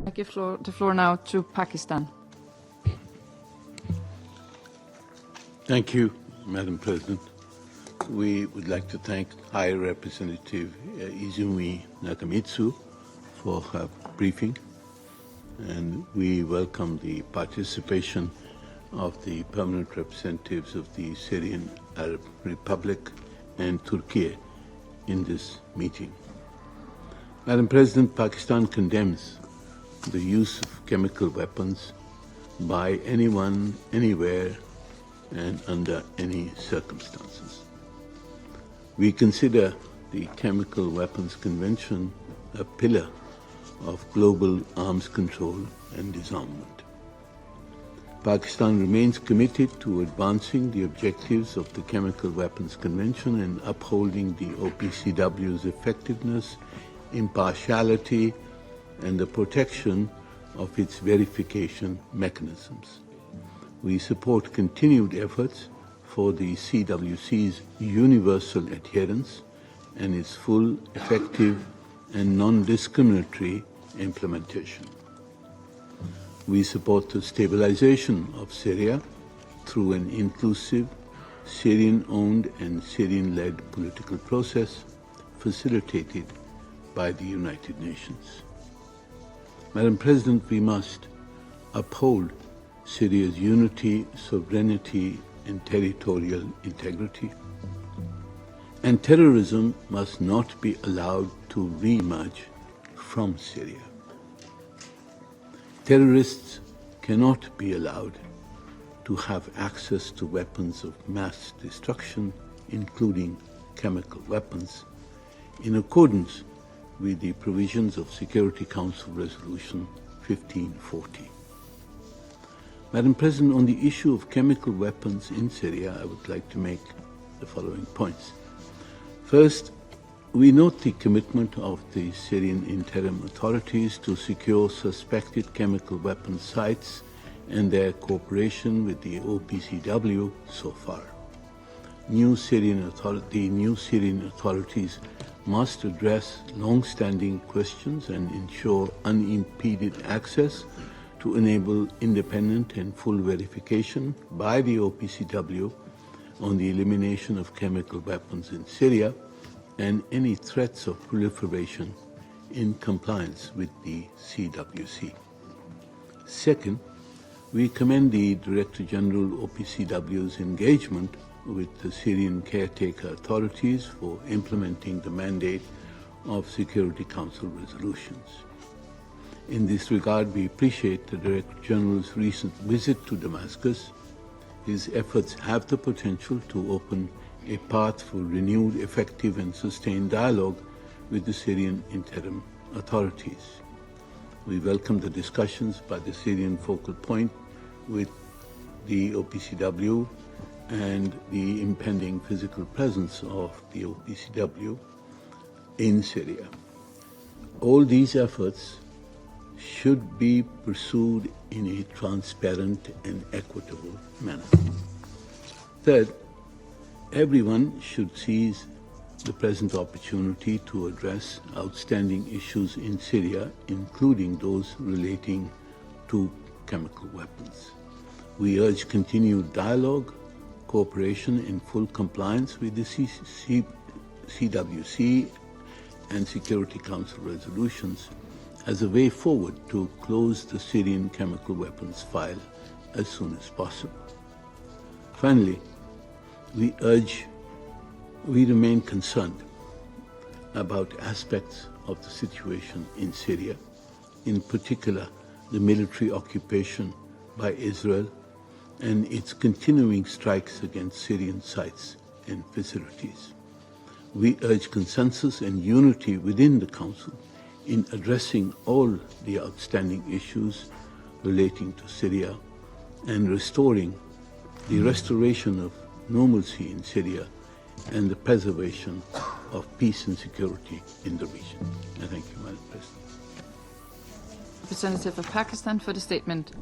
I give the floor now to Pakistan. Thank you, Madam President. We would like to thank High Representative Izumi Nakamitsu for her briefing, and we welcome the participation of the permanent representatives of the Syrian Arab Republic and Turkey in this meeting. Madam President, Pakistan condemns the use of chemical weapons by anyone, anywhere, and under any circumstances. We consider the Chemical Weapons Convention a pillar of global arms control and disarmament. Pakistan remains committed to advancing the objectives of the Chemical Weapons Convention and upholding the OPCW's effectiveness, impartiality, and the protection of its verification mechanisms. We support continued efforts for the CWC's universal adherence and its full, effective, and non-discriminatory implementation. We support the stabilization of Syria through an inclusive, Syrian-owned and Syrian-led political process facilitated by the United Nations. Madam President, we must uphold Syria's unity, sovereignty, and territorial integrity. And terrorism must not be allowed to re-emerge from Syria. Terrorists cannot be allowed to have access to weapons of mass destruction, including chemical weapons, in accordance with the provisions of Security Council Resolution 1540. Madam President, on the issue of chemical weapons in Syria, I would like to make the following points. First, we note the commitment of the Syrian interim authorities to secure suspected chemical weapons sites and their cooperation with the OPCW so far. The new Syrian authorities must address long-standing questions and ensure unimpeded access to enable independent and full verification by the OPCW on the elimination of chemical weapons in Syria and any threats of proliferation in compliance with the CWC. Second, we commend the Director General OPCW's engagement with the Syrian caretaker authorities for implementing the mandate of Security Council resolutions. In this regard, we appreciate the Director General's recent visit to Damascus. His efforts have the potential to open a path for renewed, effective, and sustained dialogue with the Syrian interim authorities. We welcome the discussions by the Syrian focal point with the OPCW and the impending physical presence of the OPCW in Syria. All these efforts should be pursued in a transparent and equitable manner. Third, everyone should seize the present opportunity to address outstanding issues in Syria, including those relating to chemical weapons. We urge continued dialogue, cooperation in full compliance with the CWC and Security Council resolutions as a way forward to close the Syrian chemical weapons file as soon as possible. Finally, we remain concerned about aspects of the situation in Syria, in particular the military occupation by Israel and its continuing strikes against Syrian sites and facilities. We urge consensus and unity within the Council in addressing all the outstanding issues relating to Syria and restoring the restoration of normalcy in Syria and the preservation of peace and security in the region. I thank you, Madam President. Representative of Pakistan for the statement.